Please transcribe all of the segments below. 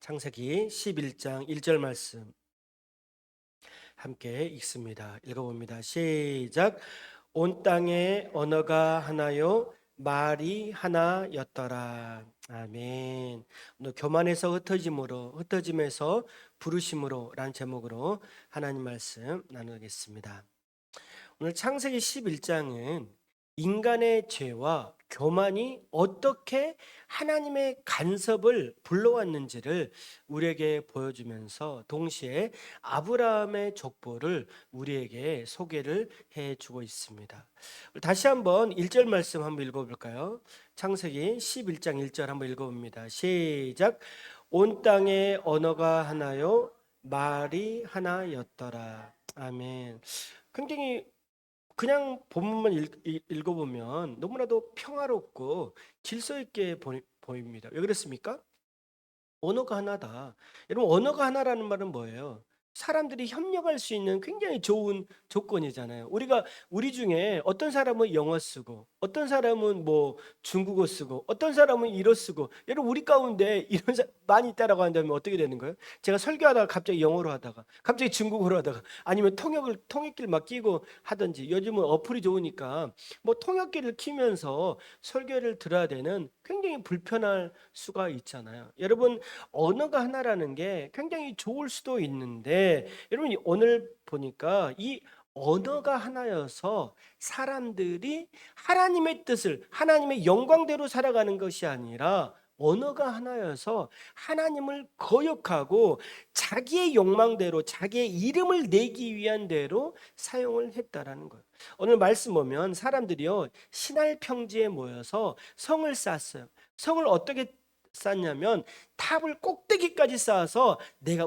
창세기 11장 1절 말씀 함께 읽습니다. 읽어봅니다. 시작. 온 땅에 언어가 하나요 말이 하나였더라. 아멘. 오늘 교만에서 흩어짐에서 부르심으로 라는 제목으로 하나님 말씀 나누겠습니다. 오늘 창세기 11장은 인간의 죄와 교만이 어떻게 하나님의 간섭을 불러왔는지를 우리에게 보여주면서 동시에 아브라함의 족보를 우리에게 소개를 해주고 있습니다. 다시 한번 1절 말씀 한번 읽어볼까요? 창세기 11장 1절 한번 읽어봅니다. 시작. 온 땅에 언어가 하나요 말이 하나였더라. 아멘. 굉장히 그냥 본문만 읽어보면 너무나도 평화롭고 질서 있게 보입니다. 왜 그렇습니까? 언어가 하나다. 여러분, 언어가 하나라는 말은 뭐예요? 사람들이 협력할 수 있는 굉장히 좋은 조건이잖아요. 우리 중에 어떤 사람은 영어 쓰고, 어떤 사람은 뭐 중국어 쓰고, 어떤 사람은 일어 쓰고. 여러분, 우리 가운데 이런 사람 많이 있다라고 한다면 어떻게 되는 거예요? 제가 설교하다가 갑자기 영어로 하다가, 갑자기 중국어로 하다가, 아니면 통역길 막 끼고 하든지. 요즘은 어플이 좋으니까 뭐 통역기를 키면서 설교를 들어야 되는 굉장히 불편할 수가 있잖아요. 여러분, 언어가 하나라는 게 굉장히 좋을 수도 있는데, 여러분 오늘 보니까 이 언어가 하나여서 사람들이 하나님의 뜻을, 하나님의 영광대로 살아가는 것이 아니라 언어가 하나여서 하나님을 거역하고 자기의 욕망대로, 자기의 이름을 내기 위한 대로 사용을 했다라는 거예요. 오늘 말씀 보면 사람들이요 신할 평지에 모여서 성을 쌓았어요. 성을 어떻게 쌓냐면 탑을 꼭대기까지 쌓아서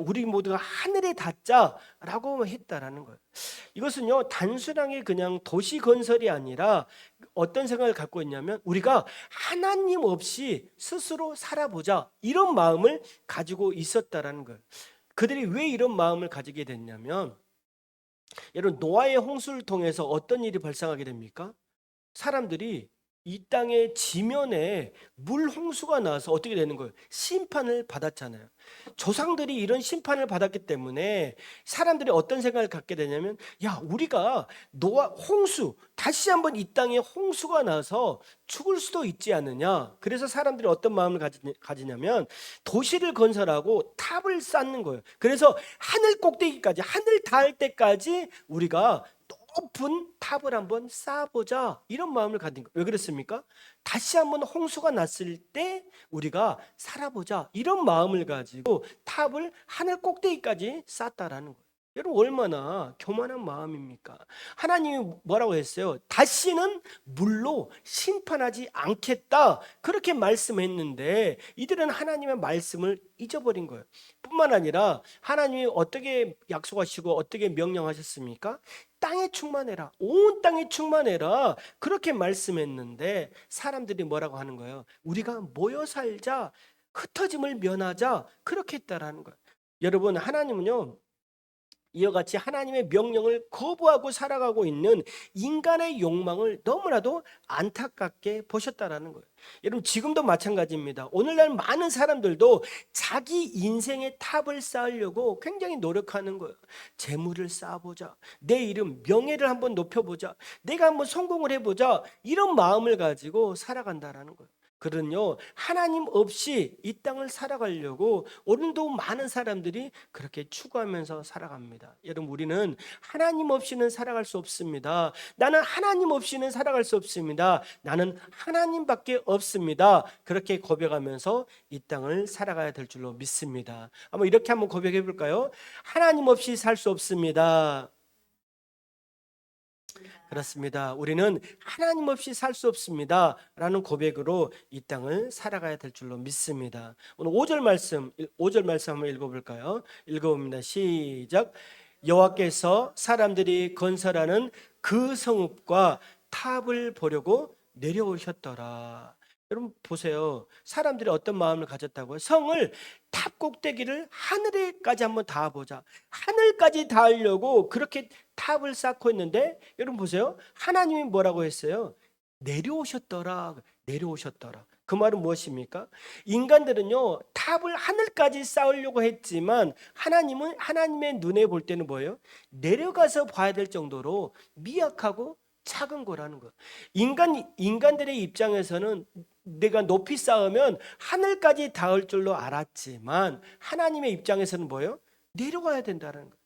우리 모두가 하늘에 닿자라고 했다라는 거예요. 이것은요 단순하게 그냥 도시 건설이 아니라 어떤 생각을 갖고 있냐면 우리가 하나님 없이 스스로 살아보자, 이런 마음을 가지고 있었다라는 거예요. 그들이 왜 이런 마음을 가지게 됐냐면, 여러분 노아의 홍수를 통해서 어떤 일이 발생하게 됩니까? 사람들이 이 땅의 지면에 물 홍수가 나서 어떻게 되는 거예요? 심판을 받았잖아요. 조상들이 이런 심판을 받았기 때문에 사람들이 어떤 생각을 갖게 되냐면, 야, 우리가 노아 홍수, 다시 한번 이 땅에 홍수가 나서 죽을 수도 있지 않느냐. 그래서 사람들이 어떤 마음을 가지냐면 도시를 건설하고 탑을 쌓는 거예요. 그래서 하늘 꼭대기까지, 하늘 닿을 때까지 우리가 높은 탑을 한번 쌓아보자, 이런 마음을 가진 거예요. 왜 그랬습니까? 다시 한번 홍수가 났을 때 우리가 살아보자, 이런 마음을 가지고 탑을 하늘 꼭대기까지 쌓았다라는 거예요. 여러분 얼마나 교만한 마음입니까? 하나님이 뭐라고 했어요? 다시는 물로 심판하지 않겠다, 그렇게 말씀했는데 이들은 하나님의 말씀을 잊어버린 거예요. 뿐만 아니라 하나님이 어떻게 약속하시고 어떻게 명령하셨습니까? 땅에 충만해라, 온 땅에 충만해라, 그렇게 말씀했는데 사람들이 뭐라고 하는 거예요? 우리가 모여 살자, 흩어짐을 면하자, 그렇게 했다라는 거예요. 여러분, 하나님은요 이와 같이 하나님의 명령을 거부하고 살아가고 있는 인간의 욕망을 너무나도 안타깝게 보셨다라는 거예요. 여러분 지금도 마찬가지입니다. 오늘날 많은 사람들도 자기 인생의 탑을 쌓으려고 굉장히 노력하는 거예요. 재물을 쌓아보자, 내 이름, 명예를 한번 높여보자, 내가 한번 성공을 해보자, 이런 마음을 가지고 살아간다라는 거예요. 그런요 하나님 없이 이 땅을 살아가려고 오늘도 많은 사람들이 그렇게 추구하면서 살아갑니다. 여러분 우리는 하나님 없이는 살아갈 수 없습니다. 나는 하나님 없이는 살아갈 수 없습니다. 나는 하나님밖에 없습니다. 그렇게 고백하면서 이 땅을 살아가야 될 줄로 믿습니다. 이렇게 한번 고백해 볼까요? 하나님 없이 살 수 없습니다. 그렇습니다. 우리는 하나님 없이 살 수 없습니다 라는 고백으로 이 땅을 살아가야 될 줄로 믿습니다. 오늘 5절 말씀 한번 읽어볼까요? 읽어봅니다. 시작. 여호와께서 사람들이 건설하는 그 성읍과 탑을 보려고 내려오셨더라. 여러분 보세요. 사람들이 어떤 마음을 가졌다고요? 성을, 탑 꼭대기를 하늘에까지 한번 닿아보자, 하늘까지 닿으려고 그렇게 탑을 쌓고 있는데, 여러분 보세요. 하나님이 뭐라고 했어요? 내려오셨더라. 내려오셨더라. 그 말은 무엇입니까? 인간들은요, 탑을 하늘까지 쌓으려고 했지만 하나님은 하나님의 눈에 볼 때는 뭐예요? 내려가서 봐야 될 정도로 미약하고 작은 거라는 거예요. 인간들의 입장에서는 내가 높이 쌓으면 하늘까지 닿을 줄로 알았지만 하나님의 입장에서는 뭐예요? 내려가야 된다는 거예요.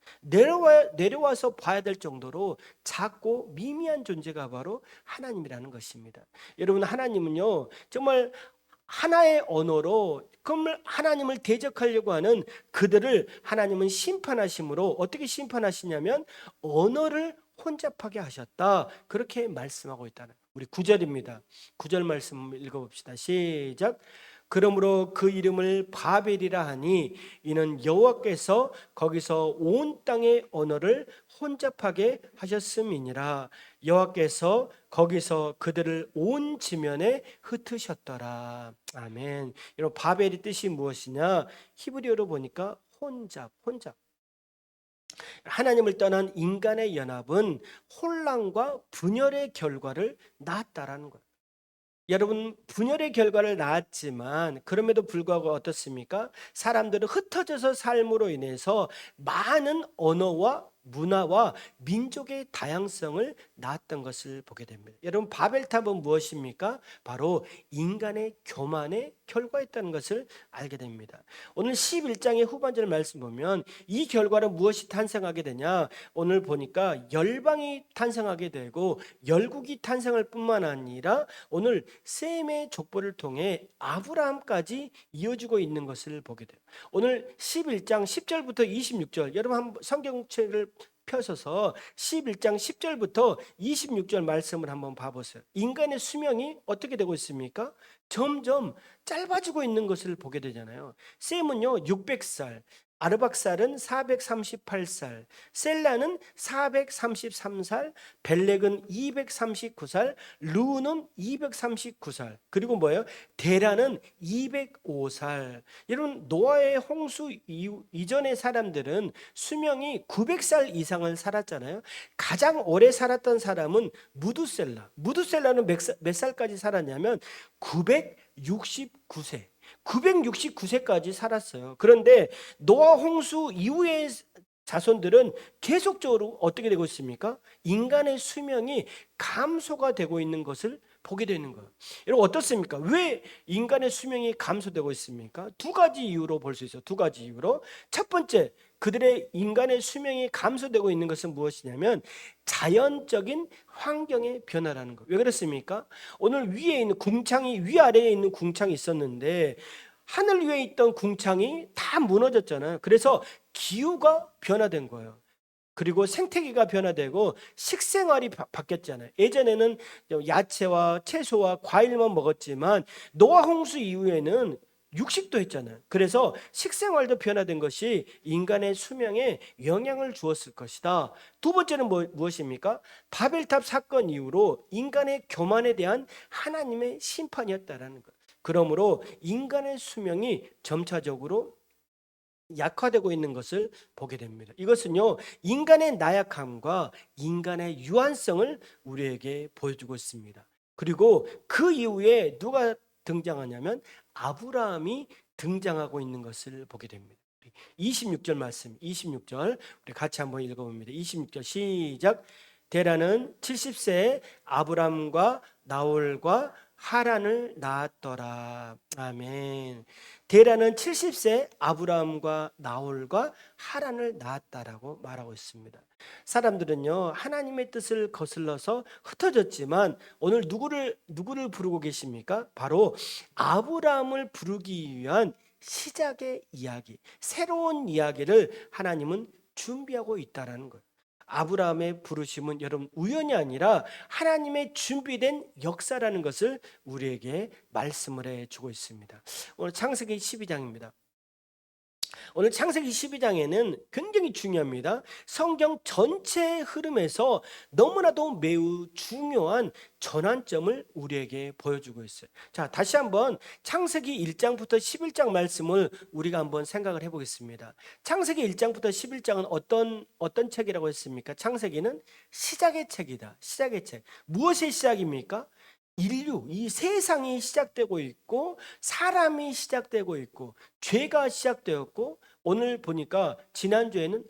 내려와서 봐야 될 정도로 작고 미미한 존재가 바로 하나님이라는 것입니다. 여러분, 하나님은요, 정말 하나의 언어로 정말 하나님을 대적하려고 하는 그들을 하나님은 심판하심으로 어떻게 심판하시냐면 언어를 혼잡하게 하셨다. 그렇게 말씀하고 있다는 거예요. 우리 9절입니다. 9절 말씀 읽어봅시다. 시작. 그러므로 그 이름을 바벨이라 하니 이는 여호와께서 거기서 온 땅의 언어를 혼잡하게 하셨음이니라. 여호와께서 거기서 그들을 온 지면에 흩으셨더라. 아멘. 여러분, 바벨의 뜻이 무엇이냐? 히브리어로 보니까 혼잡. 하나님을 떠난 인간의 연합은 혼란과 분열의 결과를 낳았다라는 거예요. 여러분, 분열의 결과를 낳았지만 그럼에도 불구하고 어떻습니까? 사람들은 흩어져서 삶으로 인해서 많은 언어와 문화와 민족의 다양성을 낳았던 것을 보게 됩니다. 여러분, 바벨탑은 무엇입니까? 바로 인간의 교만의 결과였다는 것을 알게 됩니다. 오늘 11장의 후반절 말씀 보면 이 결과는 무엇이 탄생하게 되냐? 오늘 보니까 열방이 탄생하게 되고 열국이 탄생할 뿐만 아니라 오늘 셈의 족보를 통해 아브라함까지 이어지고 있는 것을 보게 돼요. 오늘 11장 10절부터 26절, 여러분 한번 성경책을 펴서서 11장 10절부터 26절 말씀을 한번 봐보세요. 인간의 수명이 어떻게 되고 있습니까? 점점 짧아지고 있는 것을 보게 되잖아요. 셈은요 600살, 아르박살은 438살, 셀라는 433살, 벨렉은 239살, 루는 239살, 그리고 뭐예요? 데라는 205살. 여러분, 노아의 홍수 이전의 사람들은 수명이 900살 이상을 살았잖아요. 가장 오래 살았던 사람은 무두셀라는 몇 살까지 살았냐면 969세. 969세까지 살았어요. 그런데 노아 홍수 이후의 자손들은 계속적으로 어떻게 되고 있습니까? 인간의 수명이 감소가 되고 있는 것을 보게 되는 거예요. 여러분, 어떻습니까? 왜 인간의 수명이 감소되고 있습니까? 두 가지 이유로 볼 수 있어요. 두 가지 이유로. 첫 번째, 그들의 인간의 수명이 감소되고 있는 것은 무엇이냐면 자연적인 환경의 변화라는 거예요. 왜 그렇습니까? 오늘 위에 있는 궁창이 위아래에 있는 궁창이 있었는데 하늘 위에 있던 궁창이 다 무너졌잖아요. 그래서 기후가 변화된 거예요. 그리고 생태계가 변화되고 식생활이 바뀌었잖아요. 예전에는 야채와 채소와 과일만 먹었지만 노아 홍수 이후에는 육식도 했잖아요. 그래서 식생활도 변화된 것이 인간의 수명에 영향을 주었을 것이다. 두 번째는 무엇입니까? 바벨탑 사건 이후로 인간의 교만에 대한 하나님의 심판이었다라는 것. 그러므로 인간의 수명이 점차적으로 약화되고 있는 것을 보게 됩니다. 이것은요, 인간의 나약함과 인간의 유한성을 우리에게 보여주고 있습니다. 그리고 그 이후에 누가 등장하냐면 아브라함이 등장하고 있는 것을 보게 됩니다. 26절 말씀, 26절 우리 같이 한번 읽어봅니다. 26절 시작. 데라는 70세에 아브라함과 나홀과 하란을 낳았더라. 아멘. 데라는 70세 아브라함과 나홀과 하란을 낳았다라고 말하고 있습니다. 사람들은요, 하나님의 뜻을 거슬러서 흩어졌지만 오늘 누구를 부르고 계십니까? 바로 아브라함을 부르기 위한 시작의 이야기, 새로운 이야기를 하나님은 준비하고 있다라는 거예요. 아브라함의 부르심은 여러분 우연이 아니라 하나님의 준비된 역사라는 것을 우리에게 말씀을 해주고 있습니다. 오늘 창세기 12장입니다. 오늘 창세기 12장에는 굉장히 중요합니다. 성경 전체의 흐름에서 너무나도 매우 중요한 전환점을 우리에게 보여주고 있어요. 자, 다시 한번 창세기 1장부터 11장 말씀을 우리가 한번 생각을 해보겠습니다. 창세기 1장부터 11장은 어떤 책이라고 했습니까? 창세기는 시작의 책이다. 시작의 책. 무엇의 시작입니까? 인류, 이 세상이 시작되고 있고 사람이 시작되고 있고 죄가 시작되었고 오늘 보니까 지난주에는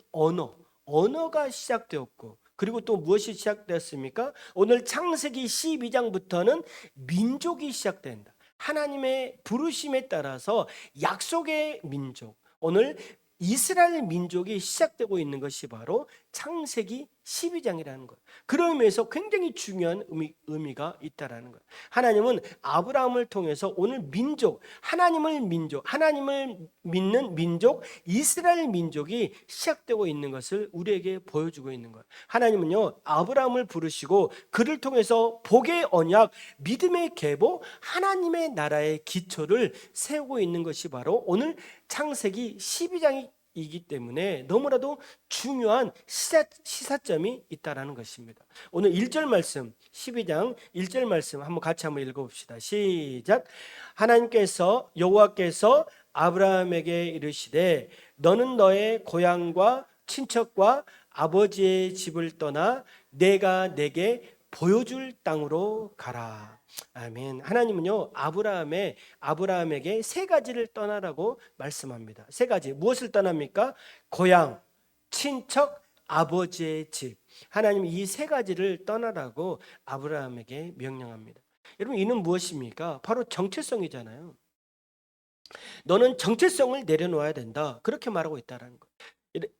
언어가 시작되었고 그리고 또 무엇이 시작되었습니까? 오늘 창세기 12장부터는 민족이 시작된다. 하나님의 부르심에 따라서 약속의 민족, 오늘 이스라엘 민족이 시작되고 있는 것이 바로 창세기 12장이라는 것. 그런 의미에서 굉장히 중요한 의미가 있다라는 것. 하나님은 아브라함을 통해서 오늘 하나님을 믿는 민족, 이스라엘 민족이 시작되고 있는 것을 우리에게 보여주고 있는 것. 하나님은요, 아브라함을 부르시고 그를 통해서 복의 언약, 믿음의 계보, 하나님의 나라의 기초를 세우고 있는 것이 바로 오늘 창세기 12장이기 때문에 너무나도 중요한 시사점이 있다라는 것입니다. 오늘 1절 말씀, 12장 1절 말씀 같이 한번 읽어봅시다. 시작. 하나님께서 여호와께서 아브라함에게 이르시되 너는 너의 고향과 친척과 아버지의 집을 떠나 내가 내게 보여줄 땅으로 가라. 아멘. 하나님은요 아브라함에게 세 가지를 떠나라고 말씀합니다. 세 가지. 무엇을 떠납니까? 고향, 친척, 아버지의 집. 하나님이 이 세 가지를 떠나라고 아브라함에게 명령합니다. 여러분, 이는 무엇입니까? 바로 정체성이잖아요. 너는 정체성을 내려놓아야 된다. 그렇게 말하고 있다는 것.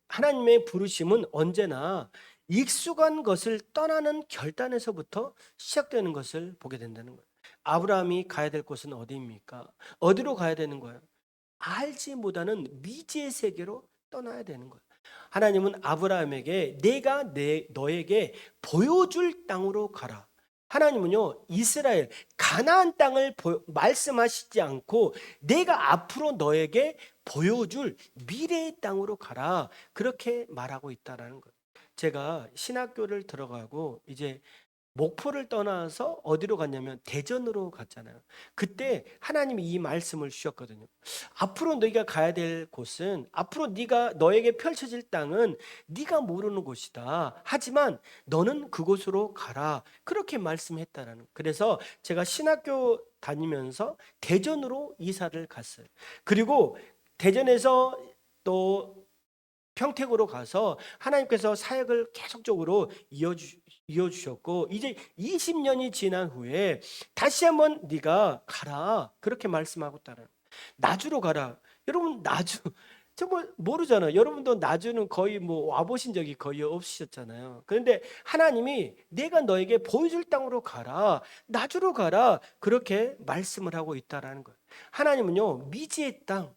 하나님의 부르심은 언제나 익숙한 것을 떠나는 결단에서부터 시작되는 것을 보게 된다는 거예요. 아브라함이 가야 될 곳은 어디입니까? 어디로 가야 되는 거예요? 알지 못하는 미지의 세계로 떠나야 되는 거예요. 하나님은 아브라함에게 내가 너에게 보여줄 땅으로 가라. 하나님은요 이스라엘 가나안 땅을 말씀하시지 않고 내가 앞으로 너에게 보여줄 미래의 땅으로 가라, 그렇게 말하고 있다라는 거예요. 제가 신학교를 들어가고 이제 목포를 떠나서 어디로 갔냐면 대전으로 갔잖아요. 그때 하나님이 이 말씀을 주셨거든요. 앞으로 너희가 가야 될 곳은, 앞으로 너에게 펼쳐질 땅은 네가 모르는 곳이다. 하지만 너는 그곳으로 가라. 그렇게 말씀했다라는 거예요. 그래서 제가 신학교 다니면서 대전으로 이사를 갔어요. 그리고 대전에서 또 평택으로 가서 하나님께서 사역을 계속적으로 이어주셨고 이제 20년이 지난 후에 다시 한번 네가 가라, 그렇게 말씀하고 따라 나주로 가라. 여러분, 나주 정말 모르잖아요. 여러분도 나주는 거의 와보신 적이 거의 없으셨잖아요. 그런데 하나님이 내가 너에게 보여줄 땅으로 가라, 나주로 가라, 그렇게 말씀을 하고 있다라는 거예요. 하나님은요 미지의 땅,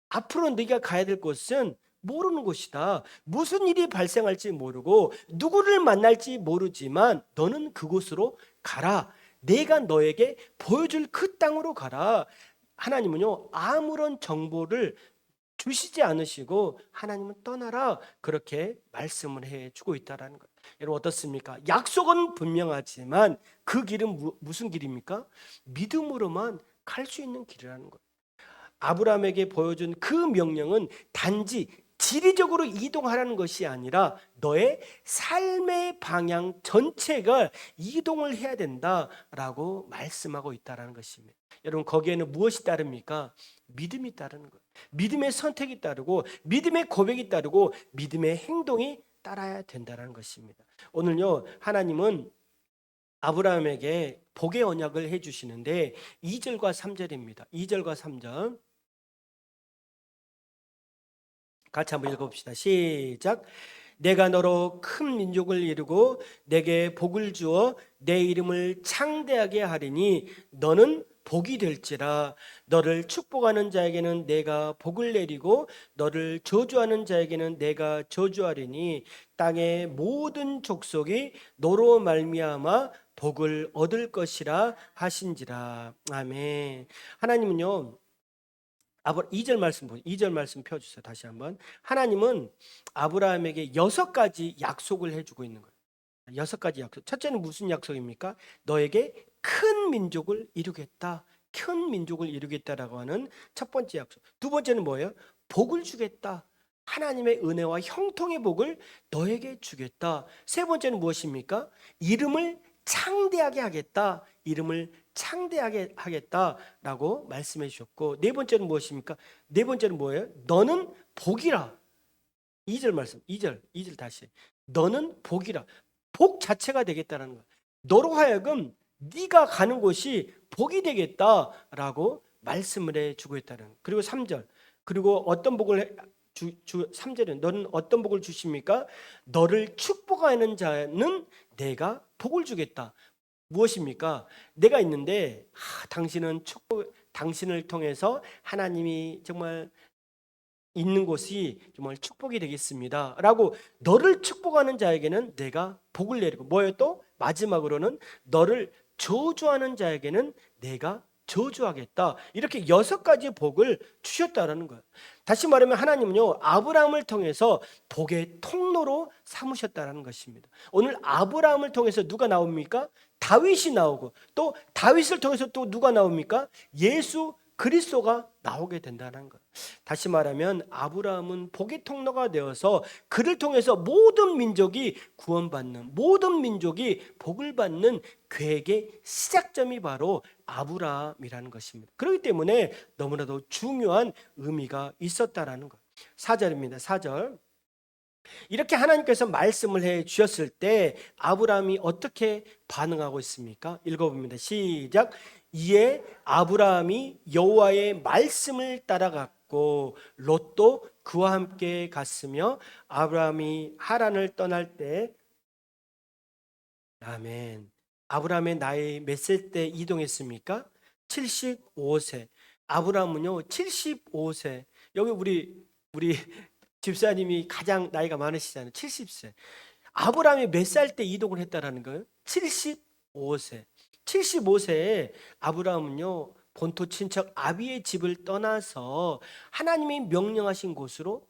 앞으로 네가 가야 될 곳은 모르는 곳이다. 무슨 일이 발생할지 모르고 누구를 만날지 모르지만 너는 그곳으로 가라. 내가 너에게 보여줄 그 땅으로 가라. 하나님은요 아무런 정보를 주시지 않으시고 하나님은 떠나라, 그렇게 말씀을 해주고 있다는 거예요. 여러분 어떻습니까? 약속은 분명하지만 그 길은 무슨 길입니까? 믿음으로만 갈 수 있는 길이라는 거예요. 아브라함에게 보여준 그 명령은 단지 지리적으로 이동하라는 것이 아니라 너의 삶의 방향 전체가 이동을 해야 된다라고 말씀하고 있다는 것입니다. 여러분, 거기에는 무엇이 따릅니까? 믿음이 따르는 거예요. 믿음의 선택이 따르고 믿음의 고백이 따르고 믿음의 행동이 따라야 된다는 것입니다. 오늘요 하나님은 아브라함에게 복의 언약을 해주시는데 2절과 3절입니다. 2절과 3절 같이 한번 읽어봅시다. 시작. 내가 너로 큰 민족을 이루고 내게 복을 주어 내 이름을 창대하게 하리니 너는 복이 될지라. 너를 축복하는 자에게는 내가 복을 내리고 너를 저주하는 자에게는 내가 저주하리니 땅의 모든 족속이 너로 말미암아 복을 얻을 것이라 하신지라. 아멘. 하나님은요 2절 말씀 펴주세요. 다시 한번. 하나님은 아브라함에게 6가지 약속을 해주고 있는 거예요. 6가지 약속. 첫째는 무슨 약속입니까? 너에게 큰 민족을 이루겠다. 큰 민족을 이루겠다라고 하는 첫 번째 약속. 두 번째는 뭐예요? 복을 주겠다. 하나님의 은혜와 형통의 복을 너에게 주겠다. 세 번째는 무엇입니까? 이름을 창대하게 하겠다. 이름을 창대하게 하겠다라고 말씀해 주셨고, 네 번째는 무엇입니까? 네 번째는 뭐예요? 너는 복이라. 2절 말씀, 2절 다시. 너는 복이라. 복 자체가 되겠다는 거야. 너로 하여금 네가 가는 곳이 복이 되겠다라고 말씀을 해 주고 있다는 거야. 그리고 3절. 그리고 어떤 복을 3절은 너는 어떤 복을 주십니까? 너를 축복하는 자는 내가 복을 주겠다. 무엇입니까? 내가 있는데 당신을 통해서 하나님이 정말 있는 곳이 정말 축복이 되겠습니다 라고 너를 축복하는 자에게는 내가 복을 내리고, 뭐예요? 또 마지막으로는 너를 저주하는 자에게는 내가 저주하겠다. 이렇게 6가지 복을 주셨다라는 거예요. 다시 말하면 하나님은요, 아브라함을 통해서 복의 통로로 삼으셨다라는 것입니다. 오늘 아브라함을 통해서 누가 나옵니까? 다윗이 나오고, 또 다윗을 통해서 또 누가 나옵니까? 예수 그리스도가 나오게 된다는 것. 다시 말하면 아브라함은 복의 통로가 되어서 그를 통해서 모든 민족이 구원받는, 모든 민족이 복을 받는 계획의 시작점이 바로 아브라함이라는 것입니다. 그렇기 때문에 너무나도 중요한 의미가 있었다라는 것. 4절입니다. 4절. 이렇게 하나님께서 말씀을 해 주셨을 때 아브라함이 어떻게 반응하고 있습니까? 읽어봅니다. 시작. 이에 아브라함이 여호와의 말씀을 따라갔고 롯도 그와 함께 갔으며 아브라함이 하란을 떠날 때, 아멘. 아브라함의 나이 몇 살 때 이동했습니까? 75세. 아브라함은요 75세. 여기 우리 집사님이 가장 나이가 많으시잖아요. 70세. 아브라함이 몇 살 때 이동을 했다라는 거예요? 75세. 75세에 아브라함은요 본토 친척 아비의 집을 떠나서 하나님이 명령하신 곳으로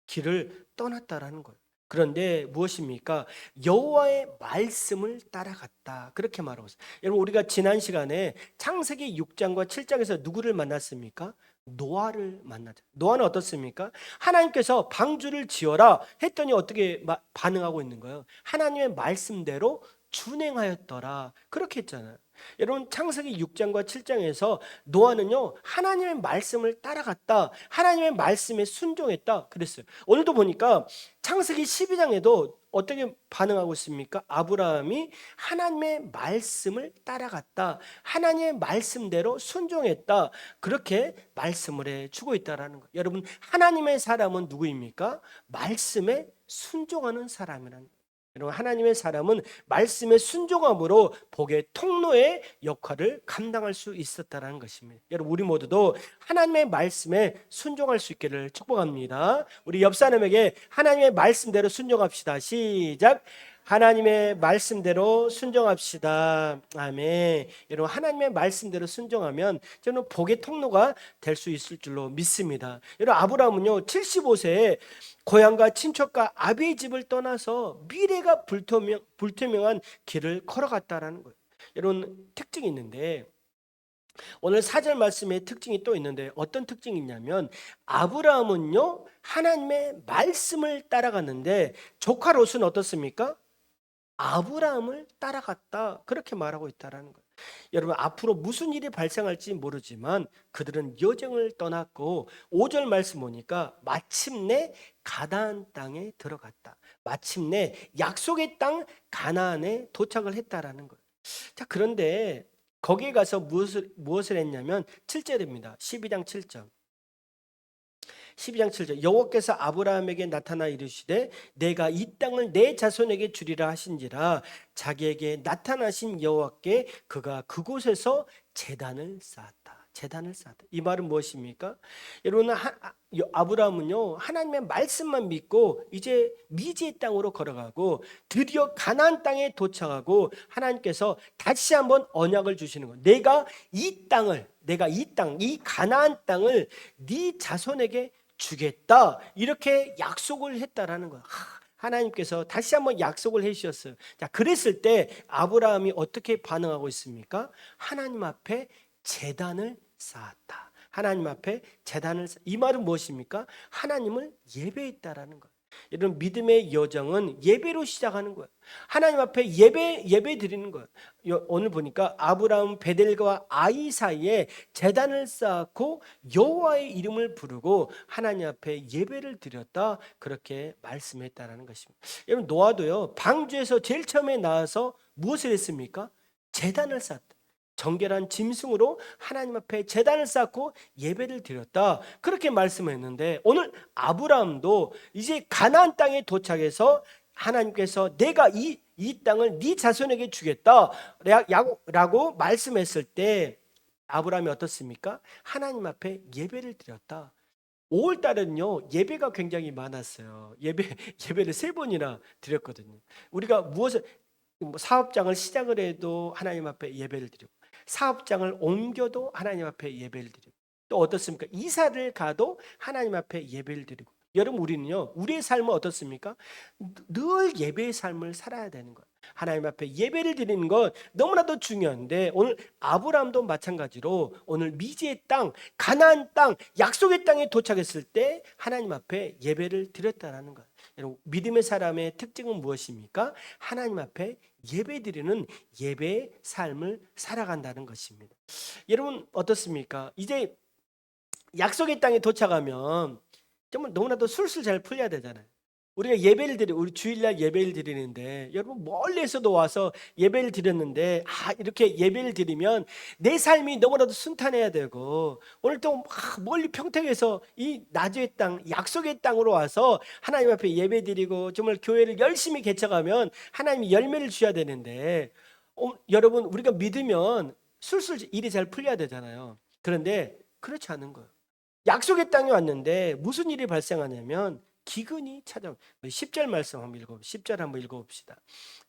길을 떠났다라는 거예요. 그런데 무엇입니까? 여호와의 말씀을 따라갔다. 그렇게 말하고 있어요. 여러분, 우리가 지난 시간에 창세기 6장과 7장에서 누구를 만났습니까? 노아를 만나죠. 노아는 어떻습니까? 하나님께서 방주를 지어라 했더니 어떻게 반응하고 있는 거예요? 하나님의 말씀대로 준행하였더라. 그렇게 했잖아요. 여러분, 창세기 6장과 7장에서 노아는요 하나님의 말씀을 따라갔다, 하나님의 말씀에 순종했다 그랬어요. 오늘도 보니까 창세기 12장에도 어떻게 반응하고 있습니까? 아브라함이 하나님의 말씀을 따라갔다, 하나님의 말씀대로 순종했다, 그렇게 말씀을 해주고 있다는 거예요. 여러분, 하나님의 사람은 누구입니까? 말씀에 순종하는 사람이라는 거예요. 여러분, 하나님의 사람은 말씀에 순종함으로 복의 통로의 역할을 감당할 수 있었다는 것입니다. 여러분, 우리 모두도 하나님의 말씀에 순종할 수 있기를 축복합니다. 우리 옆 사람에게 하나님의 말씀대로 순종합시다. 시작. 하나님의 말씀대로 순종합시다. 아멘. 여러분, 하나님의 말씀대로 순종하면 저는 복의 통로가 될 수 있을 줄로 믿습니다. 여러분, 아브라함은요 75세에 고향과 친척과 아비의 집을 떠나서 미래가 불투명한 길을 걸어갔다라는 거예요. 여러분, 특징이 있는데, 오늘 4절 말씀에 특징이 또 있는데 어떤 특징이 있냐면, 아브라함은요 하나님의 말씀을 따라갔는데 조카 롯은 어떻습니까? 아브라함을 따라갔다, 그렇게 말하고 있다라는 거예요. 여러분, 앞으로 무슨 일이 발생할지 모르지만 그들은 여정을 떠났고 5절 말씀 보니까 마침내 가나안 땅에 들어갔다. 마침내 약속의 땅 가나안에 도착을 했다라는 거예요. 자, 그런데 거기에 가서 무엇을 했냐면 7절입니다. 12장 7절. 12장 7절. 여호와께서 아브라함에게 나타나 이르시되 내가 이 땅을 내 자손에게 주리라 하신지라. 자기에게 나타나신 여호와께 그가 그곳에서 제단을 쌓았다. 제단을 쌓았다. 이 말은 무엇입니까? 여러분, 아브라함은요 하나님의 말씀만 믿고 이제 미지의 땅으로 걸어가고 드디어 가나안 땅에 도착하고 하나님께서 다시 한번 언약을 주시는 거예요. 내가 이 가나안 땅을 네 자손에게 주겠다, 이렇게 약속을 했다라는 거야. 하나님께서 다시 한번 약속을 해주셨어요. 자, 그랬을 때 아브라함이 어떻게 반응하고 있습니까? 하나님 앞에 제단을 쌓았다. 하나님 앞에 제단을 이 말은 무엇입니까? 하나님을 예배했다라는 거예요. 이런 믿음의 여정은 예배로 시작하는 거예요. 하나님 앞에 예배 드리는 거예요. 오늘 보니까 아브라함 베델과 아이 사이에 제단을 쌓고 여호와의 이름을 부르고 하나님 앞에 예배를 드렸다, 그렇게 말씀했다라는 것입니다. 여러분, 노아도요, 방주에서 제일 처음에 나와서 무엇을 했습니까? 제단을 쌓았다. 정결한 짐승으로 하나님 앞에 제단을 쌓고 예배를 드렸다, 그렇게 말씀했는데, 오늘 아브라함도 이제 가나안 땅에 도착해서 하나님께서 내가 이 땅을 네 자손에게 주겠다 라고 말씀했을 때 아브라함이 어떻습니까? 하나님 앞에 예배를 드렸다. 5월 달은요, 예배가 굉장히 많았어요. 예배를 3번이나 드렸거든요. 우리가 무엇을, 사업장을 시작을 해도 하나님 앞에 예배를 드리고, 사업장을 옮겨도 하나님 앞에 예배를 드리고, 또 어떻습니까? 이사를 가도 하나님 앞에 예배를 드리고. 여러분, 우리는요, 우리의 삶은 어떻습니까? 늘 예배의 삶을 살아야 되는 거예요. 하나님 앞에 예배를 드리는 것 너무나도 중요한데, 오늘 아브라함도 마찬가지로 오늘 미지의 땅, 가나안 땅, 약속의 땅에 도착했을 때 하나님 앞에 예배를 드렸다라는 거예요. 여러분, 믿음의 사람의 특징은 무엇입니까? 하나님 앞에 예배드리는 예배의 삶을 살아간다는 것입니다. 여러분, 어떻습니까? 이제 약속의 땅에 도착하면 정말 너무나도 술술 잘 풀려야 되잖아요. 우리가 우리 주일날 예배를 드리는데, 여러분 멀리에서도 와서 예배를 드렸는데, 이렇게 예배를 드리면 내 삶이 너무나도 순탄해야 되고, 오늘 또 멀리 평택에서 이 나주의 땅, 약속의 땅으로 와서 하나님 앞에 예배 드리고 정말 교회를 열심히 개척하면 하나님이 열매를 주셔야 되는데, 여러분, 우리가 믿으면 술술 일이 잘 풀려야 되잖아요. 그런데 그렇지 않은 거예요. 약속의 땅에 왔는데 무슨 일이 발생하냐면 기근이 찾아옵니다. 10절 말씀 한번 읽어봅시다. 10절 한번 읽어봅시다.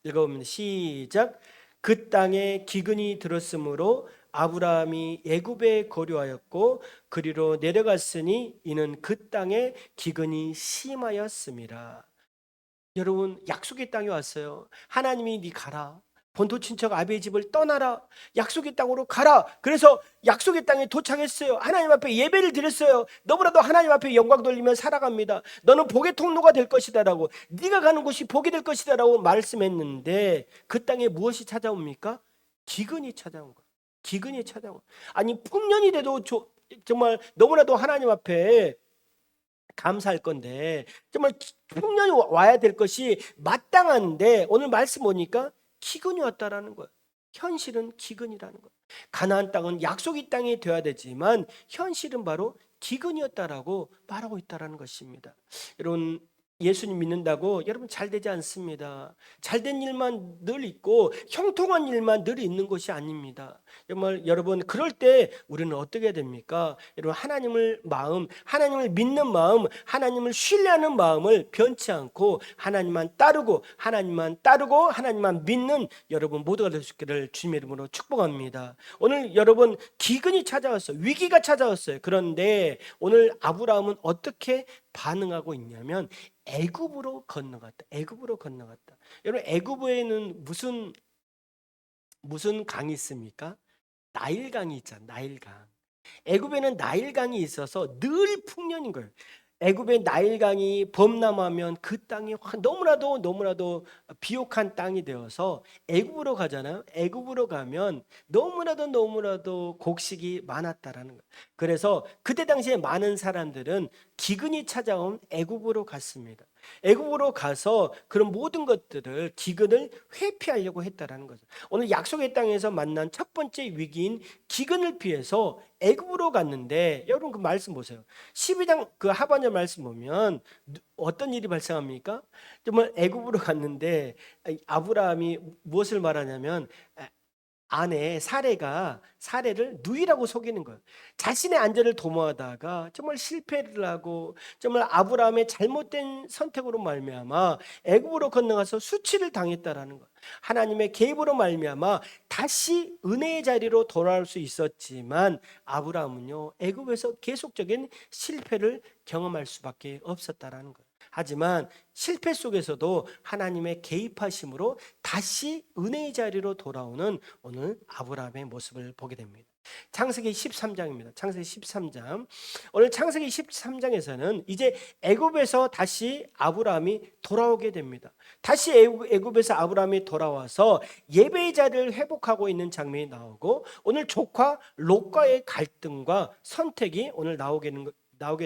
읽어보면 시작. 그 땅에 기근이 들었으므로 아브라함이 애굽에 거류하였고 그리로 내려갔으니 이는 그 땅에 기근이 심하였습니다. 여러분, 약속의 땅에 왔어요. 하나님이 네 가라, 본토 친척 아비의 집을 떠나라, 약속의 땅으로 가라. 그래서 약속의 땅에 도착했어요. 하나님 앞에 예배를 드렸어요. 너무나도 하나님 앞에 영광 돌리며 살아갑니다. 너는 복의 통로가 될 것이다 라고, 네가 가는 곳이 복이 될 것이다 라고 말씀했는데, 그 땅에 무엇이 찾아옵니까? 기근이 찾아온 거예요. 기근이 찾아온 거예요. 아니, 풍년이 돼도 정말 너무나도 하나님 앞에 감사할 건데, 정말 풍년이 와야 될 것이 마땅한데, 오늘 말씀 보니까 기근이 왔다라는 거예요. 현실은 기근이라는 거예요. 가나안 땅은 약속의 땅이 되어야 되지만 현실은 바로 기근이었다라고 말하고 있다라는 것입니다. 여러분, 예수님 믿는다고 여러분 잘 되지 않습니다. 잘된 일만 늘 있고 형통한 일만 늘 있는 것이 아닙니다. 정말 여러분, 그럴 때 우리는 어떻게 해야 됩니까? 여러분, 하나님을 믿는 마음, 하나님을 신뢰하는 마음을 변치 않고 하나님만 따르고 하나님만 믿는 여러분 모두가 될 수 있기를 주님의 이름으로 축복합니다. 오늘 여러분, 기근이 찾아왔어요. 위기가 찾아왔어요. 그런데 오늘 아브라함은 어떻게 반응하고 있냐면 애굽으로 건너갔다. 애굽으로 건너갔다. 여러분, 애굽에는 무슨 강이 있습니까? 나일강이 있잖아. 나일강. 애굽에는 나일강이 있어서 늘 풍년인 거예요. 애굽의 나일강이 범람하면 그 땅이 너무나도 비옥한 땅이 되어서 애굽으로 가잖아요. 애굽으로 가면 너무나도 곡식이 많았다라는 거예요. 그래서 그때 당시에 많은 사람들은 기근이 찾아온 애굽으로 갔습니다. 애굽으로 가서 그런 모든 것들을, 기근을 회피하려고 했다라는 거죠. 오늘 약속의 땅에서 만난 첫 번째 위기인 기근을 피해서 애굽으로 갔는데, 여러분 그 말씀 보세요. 12장 그 하반절 말씀 보면 어떤 일이 발생합니까? 정말 애굽으로 갔는데 아브라함이 무엇을 말하냐면, 아내 사례를 누이라고 속이는 거예요. 자신의 안전을 도모하다가 정말 실패를 하고, 정말 아브라함의 잘못된 선택으로 말미암아 애굽으로 건너가서 수치를 당했다라는 거예요. 하나님의 개입으로 말미암아 다시 은혜의 자리로 돌아올 수 있었지만 아브라함은요, 애굽에서 계속적인 실패를 경험할 수밖에 없었다라는 거예요. 하지만 실패 속에서도 하나님의 개입하심으로 다시 은혜의 자리로 돌아오는 오늘 아브라함의 모습을 보게 됩니다. 창세기 13장입니다. 창세기 13장. 오늘 창세기 13장에서는 이제 애굽에서 다시 아브라함이 돌아오게 됩니다. 다시 애굽에서 아브라함이 돌아와서 예배의 자리를 회복하고 있는 장면이 나오고, 오늘 조카 롯과의 갈등과 선택이 오늘 나오게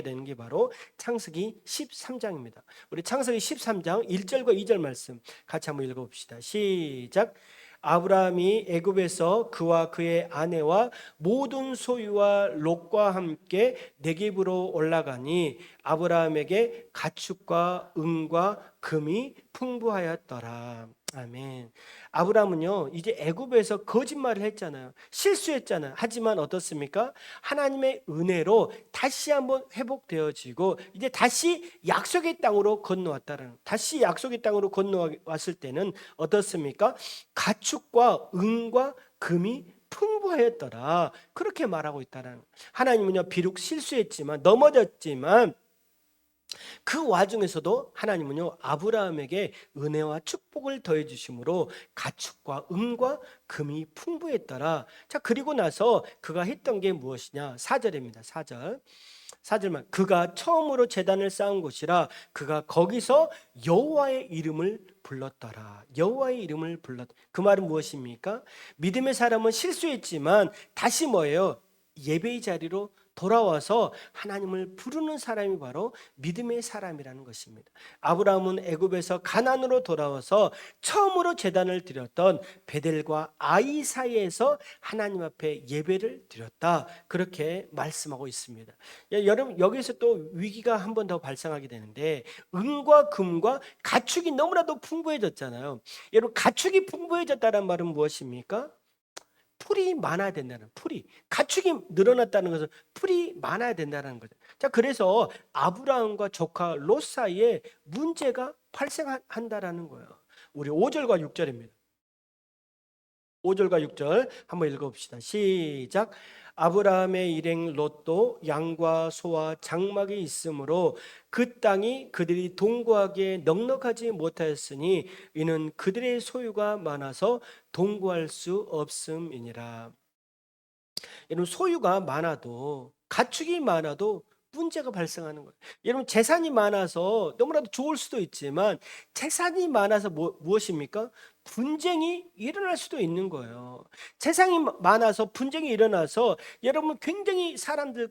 되는 게 바로 창세기 13장입니다. 우리 창세기 13장 1절과 2절 말씀 같이 한번 읽어봅시다. 시작. 아브라함이 애굽에서 그와 그의 아내와 모든 소유와 롯과 함께 네겝으로 올라가니 아브라함에게 가축과 은과 금이 풍부하였더라. 아멘. 아브라함은요, 이제 애굽에서 거짓말을 했잖아요. 실수했잖아요. 하지만 어떻습니까? 하나님의 은혜로 다시 한번 회복되어지고 이제 다시 약속의 땅으로 건너왔다는, 다시 약속의 땅으로 건너왔을 때는 어떻습니까? 가축과 은과 금이 풍부하였더라. 그렇게 말하고 있다는. 하나님은요, 비록 실수했지만, 넘어졌지만 그 와중에서도 하나님은요, 아브라함에게 은혜와 축복을 더해 주심으로 가축과 은과 금이 풍부했더라. 자, 그리고 나서 그가 했던 게 무엇이냐? 4절입니다. 4절만. 그가 처음으로 제단을 쌓은 곳이라 그가 거기서 여호와의 이름을 불렀더라. 여호와의 이름을 불렀다. 그 말은 무엇입니까? 믿음의 사람은 실수했지만 다시 뭐예요? 예배의 자리로 돌아와서 하나님을 부르는 사람이 바로 믿음의 사람이라는 것입니다. 아브라함은 애굽에서 가나안으로 돌아와서 처음으로 제단을 드렸던 베델과 아이 사이에서 하나님 앞에 예배를 드렸다. 그렇게 말씀하고 있습니다. 여러분, 여기서 또 위기가 한 번 더 발생하게 되는데, 은과 금과 가축이 너무나도 풍부해졌잖아요. 여러분, 가축이 풍부해졌다는 말은 무엇입니까? 풀이 많아야 된다는, 풀이, 가축이 늘어났다는 것은 풀이 많아야 된다는 거죠. 자, 그래서 아브라함과 조카 롯 사이에 문제가 발생한다라는 거예요. 우리 5절과 6절입니다. 5절과 6절 한번 읽어봅시다. 시작. 아브라함의 일행 롯도 양과 소와 장막이 있으므로 그 땅이 그들이 동거하기에 넉넉하지 못하였으니 이는 그들의 소유가 많아서 동거할 수 없음이니라. 여러분, 소유가 많아도, 가축이 많아도 문제가 발생하는 거예요. 여러분, 재산이 많아서 너무나도 좋을 수도 있지만 재산이 많아서 무엇입니까? 분쟁이 일어날 수도 있는 거예요. 재산이 많아서 분쟁이 일어나서 여러분 굉장히 사람들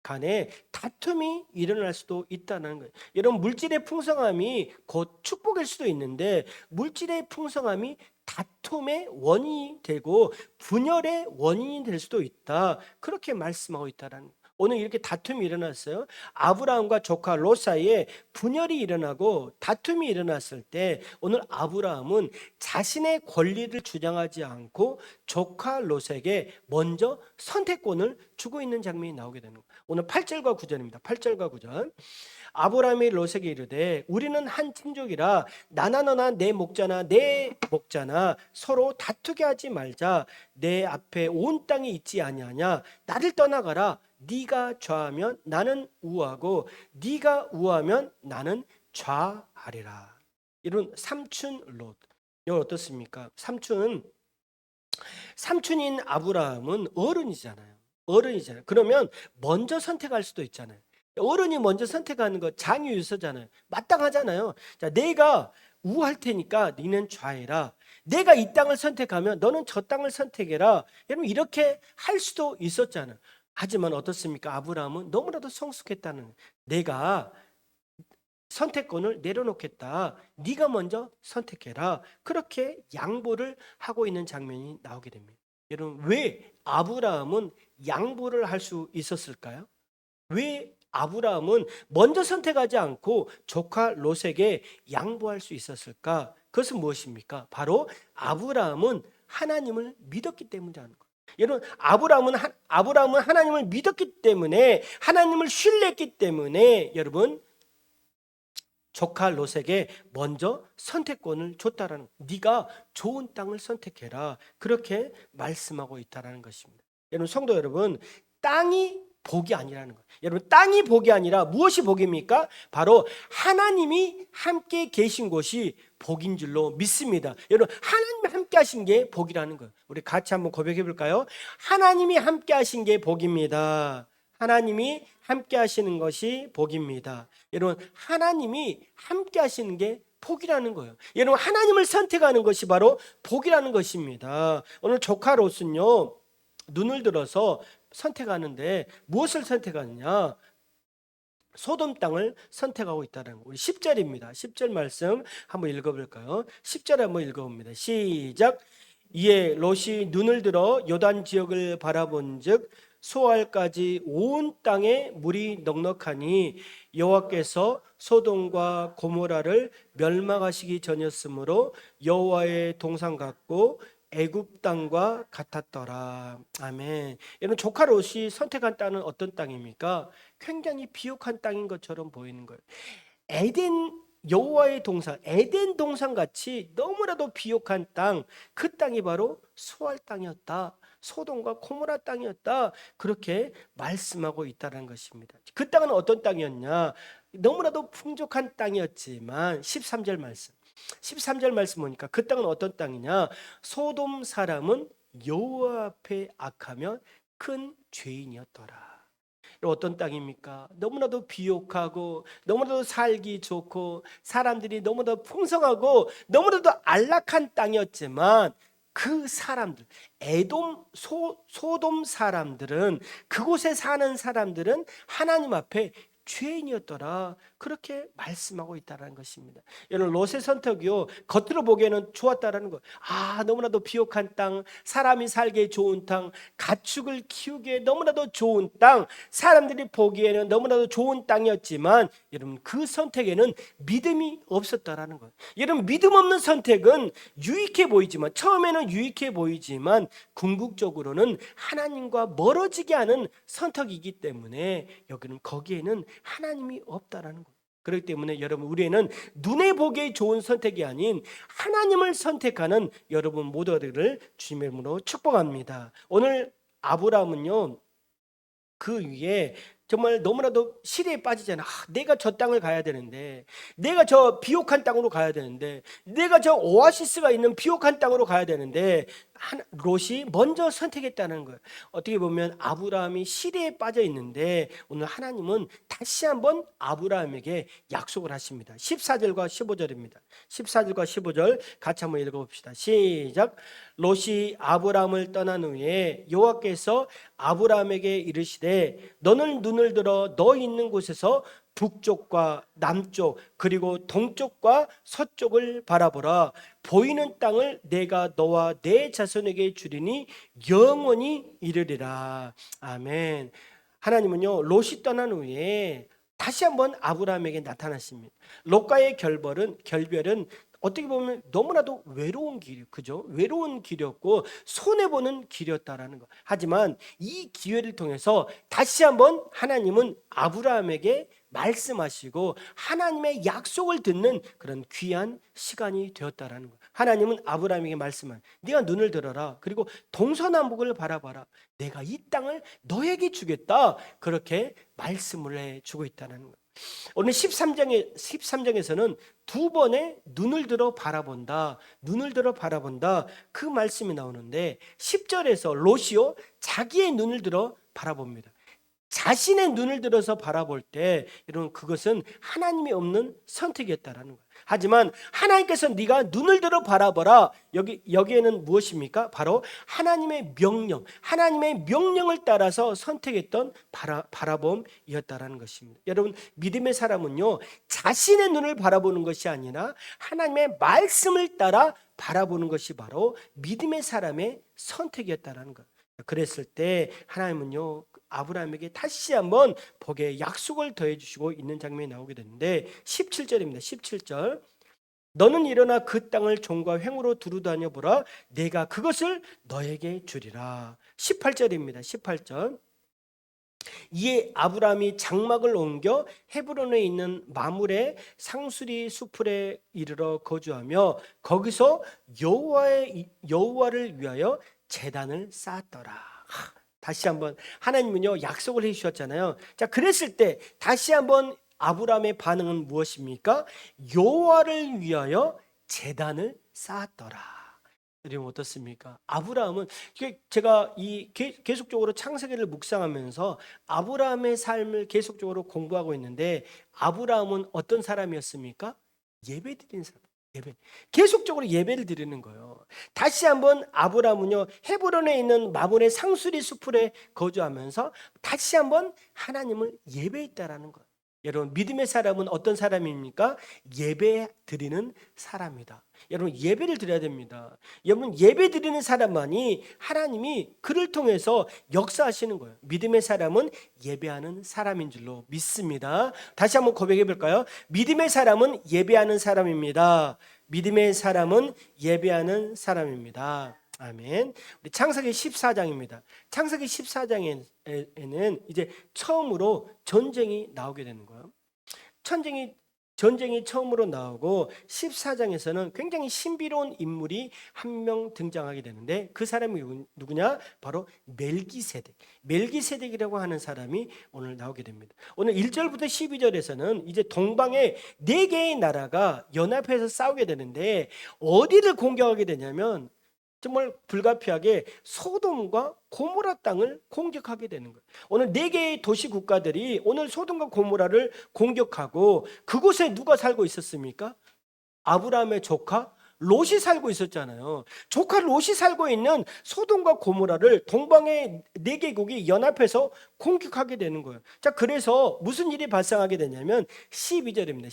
간에 다툼이 일어날 수도 있다는 거예요. 여러분, 물질의 풍성함이 곧 축복일 수도 있는데 물질의 풍성함이 다툼의 원인이 되고 분열의 원인이 될 수도 있다. 그렇게 말씀하고 있다는 거예요. 오늘 이렇게 다툼이 일어났어요. 아브라함과 조카 롯 사이에 분열이 일어나고 다툼이 일어났을 때 오늘 아브라함은 자신의 권리를 주장하지 않고 조카 롯에게 먼저 선택권을 주고 있는 장면이 나오게 되는 거예요. 오늘 8절과 9절입니다. 8절과 9절. 아브라함이 롯에게 이르되 우리는 한 친족이라 나나 너나 내 목자나 내 목자나 서로 다투게 하지 말자. 내 앞에 온 땅이 있지 아니하냐. 나를 떠나가라. 네가 좌하면 나는 우하고 네가 우하면 나는 좌하리라. 이런 삼촌 롯. 이거 어떻습니까? 삼촌인 아브라함은 어른이잖아요. 어른이잖아요. 그러면 먼저 선택할 수도 있잖아요. 어른이 먼저 선택하는 거 장유유서잖아요. 마땅하잖아요. 자, 내가 우할 테니까 너는 좌해라. 내가 이 땅을 선택하면 너는 저 땅을 선택해라. 여러분, 이렇게 할 수도 있었잖아요. 하지만 어떻습니까? 아브라함은 너무나도 성숙했다는, 내가 선택권을 내려놓겠다. 네가 먼저 선택해라. 그렇게 양보를 하고 있는 장면이 나오게 됩니다. 여러분, 왜 아브라함은 양보를 할 수 있었을까요? 왜 아브라함은 먼저 선택하지 않고 조카 롯에게 양보할 수 있었을까? 그것은 무엇입니까? 바로 아브라함은 하나님을 믿었기 때문이라는 거예요. 여러분, 아브라함은 하나님을 믿었기 때문에, 하나님을 신뢰했기 때문에 여러분, 조카 롯에게 먼저 선택권을 줬다라는, 네가 좋은 땅을 선택해라. 그렇게 말씀하고 있다라는 것입니다. 여러분, 성도 여러분, 땅이 복이 아니라는 거예요. 여러분, 땅이 복이 아니라 무엇이 복입니까? 바로 하나님이 함께 계신 곳이 복인 줄로 믿습니다. 여러분, 하나님이 함께 하신 게 복이라는 거예요. 우리 같이 한번 고백해 볼까요? 하나님이 함께 하신 게 복입니다. 하나님이 함께 하시는 것이 복입니다. 여러분, 하나님이 함께 하시는 게 복이라는 거예요. 여러분, 하나님을 선택하는 것이 바로 복이라는 것입니다. 오늘 조카 롯은요, 눈을 들어서 선택하는데 무엇을 선택하느냐? 소돔 땅을 선택하고 있다는 거. 우리 10절입니다. 10절 말씀 한번 읽어볼까요? 10절 한번 읽어봅니다. 시작. 이에 롯이 눈을 들어 요단 지역을 바라본즉 소알까지 온 땅에 물이 넉넉하니 여호와께서 소돔과 고모라를 멸망하시기 전이었으므로 여호와의 동산 같고 애굽 땅과 같았더라. 아멘. 여러분, 조카 롯이 선택한 땅은 어떤 땅입니까? 굉장히 비옥한 땅인 것처럼 보이는 거예요. 에덴, 여호와의 동산, 에덴 동산 같이 너무나도 비옥한 땅, 그 땅이 바로 소알 땅이었다. 소돔과 고모라 땅이었다. 그렇게 말씀하고 있다는 것입니다. 그 땅은 어떤 땅이었냐? 너무나도 풍족한 땅이었지만 13절 말씀. 13절 말씀 보니까 그 땅은 어떤 땅이냐? 소돔 사람은 여호와 앞에 악하며 큰 죄인이었더라. 어떤 땅입니까? 너무나도 비옥하고 너무나도 살기 좋고 사람들이 너무나도 풍성하고 너무나도 안락한 땅이었지만 그 사람들, 소돔 사람들은, 그곳에 사는 사람들은 하나님 앞에 죄인이었더라. 그렇게 말씀하고 있다는 것입니다. 여러분, 롯의 선택이요, 겉으로 보기에는 좋았다라는 거. 너무나도 비옥한 땅, 사람이 살기에 좋은 땅, 가축을 키우기에 너무나도 좋은 땅, 사람들이 보기에는 너무나도 좋은 땅이었지만 여러분, 그 선택에는 믿음이 없었다라는 거예요. 여러분, 믿음 없는 선택은 유익해 보이지만, 처음에는 유익해 보이지만 궁극적으로는 하나님과 멀어지게 하는 선택이기 때문에 여기는 거기에는 하나님이 없다라는 거예요. 그렇기 때문에 여러분, 우리는 눈에 보기에 좋은 선택이 아닌 하나님을 선택하는 여러분 모두를 주님의 이름으로 축복합니다. 오늘 아브라함은요, 그 위에 정말 너무나도 시대에 빠지잖아. 내가 저 땅을 가야 되는데, 내가 저 비옥한 땅으로 가야 되는데, 내가 저 오아시스가 있는 비옥한 땅으로 가야 되는데, 롯이 먼저 선택했다는 거예요. 어떻게 보면 아브라함이 시대에 빠져 있는데 오늘 하나님은 다시 한번 아브라함에게 약속을 하십니다. 14절과 15절입니다. 14절과 15절 같이 한번 읽어봅시다. 시작. 롯이 아브라함을 떠난 후에 여호와께서 아브라함에게 이르시되 너는 눈을 들어 너 있는 곳에서 북쪽과 남쪽 그리고 동쪽과 서쪽을 바라보라. 보이는 땅을 내가 너와 내 자손에게 주리니 영원히 이르리라. 아멘. 하나님은요, 롯이 떠난 후에 다시 한번 아브라함에게 나타나십니다. 롯과의 결별은 어떻게 보면 너무나도 외로운 길, 그죠? 외로운 길이었고 손해보는 길이었다라는 거. 하지만 이 기회를 통해서 다시 한번 하나님은 아브라함에게 말씀하시고 하나님의 약속을 듣는 그런 귀한 시간이 되었다라는 거예요. 하나님은 아브라함에게 말씀한, 네가 눈을 들어라. 그리고 동서남북을 바라봐라. 내가 이 땅을 너에게 주겠다. 그렇게 말씀을 해주고 있다는 거예요. 오늘 13장에서는 두 번의 눈을 들어 바라본다, 눈을 들어 바라본다 그 말씀이 나오는데 10절에서 롯이요 자기의 눈을 들어 바라봅니다. 자신의 눈을 들어서 바라볼 때 여러분, 그것은 하나님이 없는 선택이었다라는 거예요. 하지만 하나님께서 네가 눈을 들어 바라보라, 여기에는 무엇입니까? 바로 하나님의 명령, 하나님의 명령을 따라서 선택했던 바라봄이었다라는 것입니다. 여러분, 믿음의 사람은요 자신의 눈을 바라보는 것이 아니라 하나님의 말씀을 따라 바라보는 것이 바로 믿음의 사람의 선택이었다라는 것. 그랬을 때 하나님은요 아브라함에게 다시 한번 복의 약속을 더해 주시고 있는 장면이 나오게 되는데 17절입니다. 17절. 너는 일어나 그 땅을 종과 횡으로 두루다녀 보라. 내가 그것을 너에게 주리라. 18절입니다. 18절. 이에 아브라함이 장막을 옮겨 헤브론에 있는 마물의 상수리 수풀에 이르러 거주하며 거기서 여호와를 위하여 제단을 쌓았더라. 다시 한번 하나님은요 약속을 해주셨잖아요. 자, 그랬을 때 다시 한번 아브라함의 반응은 무엇입니까? 여호와를 위하여 제단을 쌓았더라. 여러분 어떻습니까? 아브라함은 제가 계속적으로 창세기를 묵상하면서 아브라함의 삶을 계속적으로 공부하고 있는데 아브라함은 어떤 사람이었습니까? 예배 드리는 사람. 예배. 계속적으로 예배를 드리는 거예요. 다시 한번 아브라함은요 헤브론에 있는 마므의 상수리 수풀에 거주하면서 다시 한번 하나님을 예배했다라는 거예요. 여러분 믿음의 사람은 어떤 사람입니까? 예배 드리는 사람이다. 여러분 예배를 드려야 됩니다. 여러분 예배 드리는 사람만이 하나님이 그를 통해서 역사하시는 거예요. 믿음의 사람은 예배하는 사람인 줄로 믿습니다. 다시 한번 고백해 볼까요? 믿음의 사람은 예배하는 사람입니다. 믿음의 사람은 예배하는 사람입니다. 아멘. 우리 창세기 14장입니다. 창세기 14장에는 이제 처음으로 전쟁이 나오게 되는 거예요. 전쟁이 처음으로 나오고 14장에서는 굉장히 신비로운 인물이 한 명 등장하게 되는데 그 사람이 누구냐? 바로 멜기세덱이라고 하는 사람이 오늘 나오게 됩니다. 오늘 1절부터 12절에서는 이제 동방에 4개의 나라가 연합해서 싸우게 되는데 어디를 공격하게 되냐면 정말 불가피하게 소돔과 고모라 땅을 공격하게 되는 거예요. 오늘 4개의 도시 국가들이 오늘 소돔과 고모라를 공격하고 그곳에 누가 살고 있었습니까? 아브라함의 조카 롯이 살고 있었잖아요. 조카 롯이 살고 있는 소돔과 고모라를 동방의 4개국이 연합해서 공격하게 되는 거예요. 자, 그래서 무슨 일이 발생하게 되냐면 12절입니다.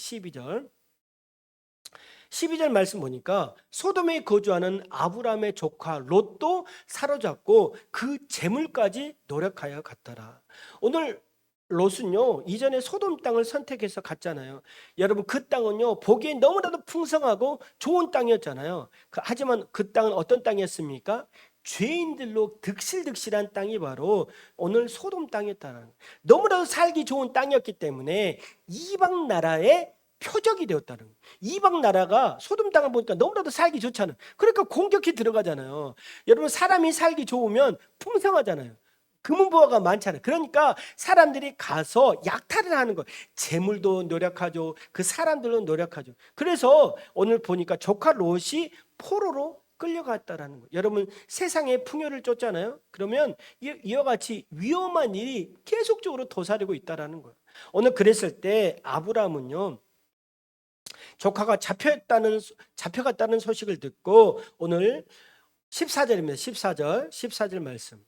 12절 말씀 보니까 소돔에 거주하는 아브라함의 조카 롯도 사로잡고 그 재물까지 노력하여 갔더라. 오늘 롯은요 이전에 소돔 땅을 선택해서 갔잖아요. 여러분 그 땅은요 보기에 너무나도 풍성하고 좋은 땅이었잖아요. 하지만 그 땅은 어떤 땅이었습니까? 죄인들로 득실득실한 땅이 바로 오늘 소돔 땅이었다는 거예요. 너무나도 살기 좋은 땅이었기 때문에 이방 나라의 표적이 되었다는 거예요. 이방 나라가 소돔 땅을 보니까 너무나도 살기 좋잖아요. 그러니까 공격해 들어가잖아요. 여러분 사람이 살기 좋으면 풍성하잖아요. 금은보화가 많잖아요. 그러니까 사람들이 가서 약탈을 하는 거예요. 재물도 노력하죠. 그 사람들도 노력하죠. 그래서 오늘 보니까 조카 롯이 포로로 끌려갔다라는 거예요. 여러분 세상에 풍요를 쫓잖아요. 그러면 이와 같이 위험한 일이 계속적으로 도사리고 있다라는 거예요. 오늘 그랬을 때 아브라함은요 조카가 잡혀갔다는 소식을 듣고 오늘 14절입니다. 14절 말씀.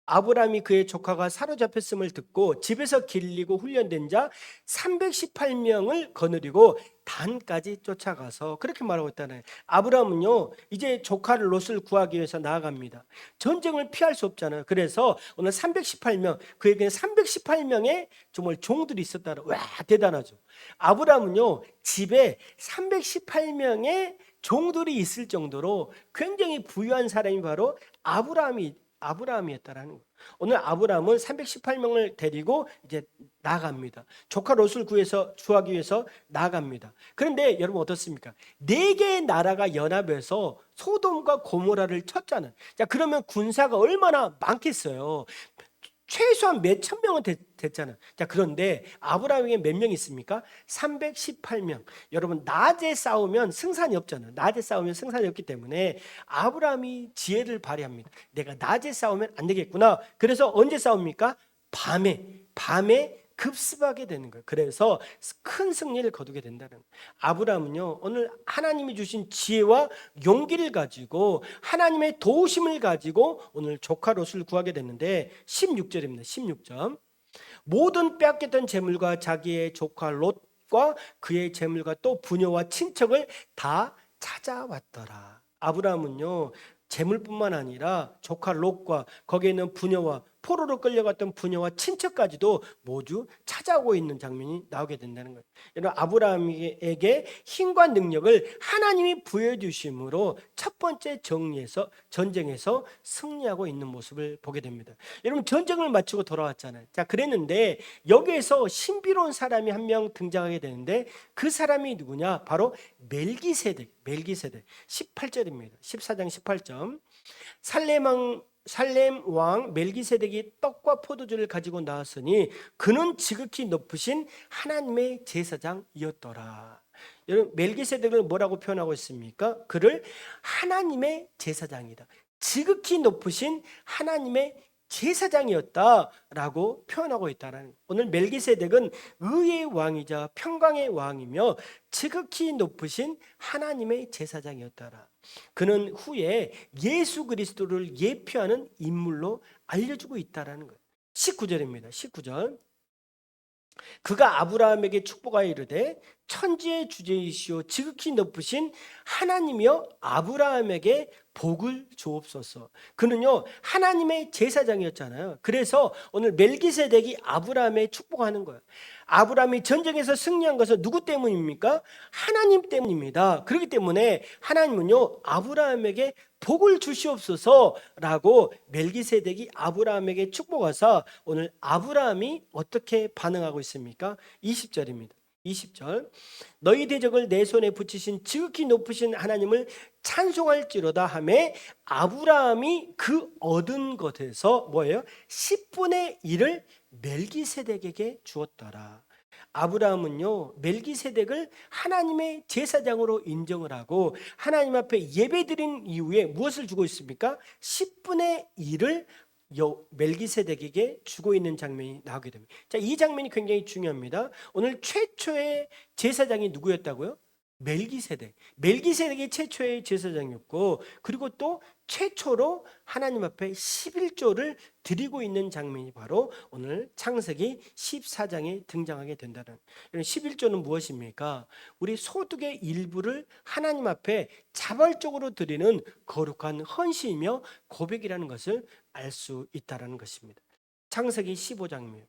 아브라함이 그의 조카가 사로잡혔음을 듣고 집에서 길리고 훈련된 자 318명을 거느리고 단까지 쫓아가서 그렇게 말하고 있다는 아브라함은요 이제 조카를 롯을 구하기 위해서 나아갑니다. 전쟁을 피할 수 없잖아요. 그래서 오늘 318명 그에게는 318명의 정말 종들이 있었다는 와 대단하죠. 아브라함은요 집에 318명의 종들이 있을 정도로 굉장히 부유한 사람이 바로 아브라함이었다라는 거예요. 오늘 아브라함은 318명을 데리고 이제 나갑니다. 조카 롯을 구하기 위해서 나갑니다. 그런데 여러분 어떻습니까? 4개의 나라가 연합해서 소돔과 고모라를 쳤잖아요. 자, 그러면 군사가 얼마나 많겠어요? 최소한 몇천 명은 됐잖아요. 자, 그런데 아브라함에게 몇 명 있습니까? 318명. 여러분 낮에 싸우면 승산이 없잖아요. 낮에 싸우면 승산이 없기 때문에 아브라함이 지혜를 발휘합니다. 내가 낮에 싸우면 안 되겠구나. 그래서 언제 싸웁니까? 밤에 급습하게 되는 거예요. 그래서 큰 승리를 거두게 된다는 거예요. 아브라함은요 오늘 하나님이 주신 지혜와 용기를 가지고 하나님의 도우심을 가지고 오늘 조카 롯을 구하게 됐는데 16절입니다. 16절 모든 빼앗겼던 재물과 자기의 조카 롯과 그의 재물과 또 부녀와 친척을 다 찾아왔더라. 아브라함은요 재물뿐만 아니라 조카 롯과 거기에 있는 부녀와 포로로 끌려갔던 부녀와 친척까지도 모두 찾아오고 있는 장면이 나오게 된다는 거예요. 여러분 아브라함에게 힘과 능력을 하나님이 부여해 주심으로 첫 번째 전쟁에서 승리하고 있는 모습을 보게 됩니다. 여러분 전쟁을 마치고 돌아왔잖아요. 자, 그랬는데 여기에서 신비로운 사람이 한 명 등장하게 되는데 그 사람이 누구냐? 바로 멜기세덱 18절입니다. 14장 18절 살레망 살렘 왕 멜기세덱이 떡과 포도주를 가지고 나왔으니 그는 지극히 높으신 하나님의 제사장이었더라. 여러분, 멜기세덱을 뭐라고 표현하고 있습니까? 그를 하나님의 제사장이다, 지극히 높으신 하나님의 제사장이었다라고 표현하고 있다는 거예요. 오늘 멜기세덱은 의의 왕이자 평강의 왕이며 지극히 높으신 하나님의 제사장이었다라. 그는 후에 예수 그리스도를 예표하는 인물로 알려주고 있다라는 거예요. 19절입니다. 19절. 그가 아브라함에게 축복하여 이르되 천지의 주제이시오 지극히 높으신 하나님이여 아브라함에게 복을 주옵소서. 그는요 하나님의 제사장이었잖아요. 그래서 오늘 멜기세덱이 아브라함에 축복하는 거예요. 아브라함이 전쟁에서 승리한 것은 누구 때문입니까? 하나님 때문입니다. 그렇기 때문에 하나님은요 아브라함에게 복을 주시옵소서라고 멜기세덱이 아브라함에게 축복하사 오늘 아브라함이 어떻게 반응하고 있습니까? 20절입니다. 20절. 너희 대적을 내 손에 붙이신 지극히 높으신 하나님을 찬송할지로다 하매 아브라함이 그 얻은 것에서 뭐예요? 10분의 1을 멜기세덱에게 주었더라. 아브라함은요 멜기세덱을 하나님의 제사장으로 인정을 하고 하나님 앞에 예배드린 이후에 무엇을 주고 있습니까? 10분의 1을 멜기세덱에게 주고 있는 장면이 나오게 됩니다. 자, 이 장면이 굉장히 중요합니다. 오늘 최초의 제사장이 누구였다고요? 멜기세덱. 멜기세덱이 최초의 제사장이었고, 그리고 또 최초로 하나님 앞에 11조를 드리고 있는 장면이 바로 오늘 창세기 14장에 등장하게 된다는. 11조는 무엇입니까? 우리 소득의 일부를 하나님 앞에 자발적으로 드리는 거룩한 헌신이며 고백이라는 것을 알 수 있다는 것입니다. 창세기 15장입니다.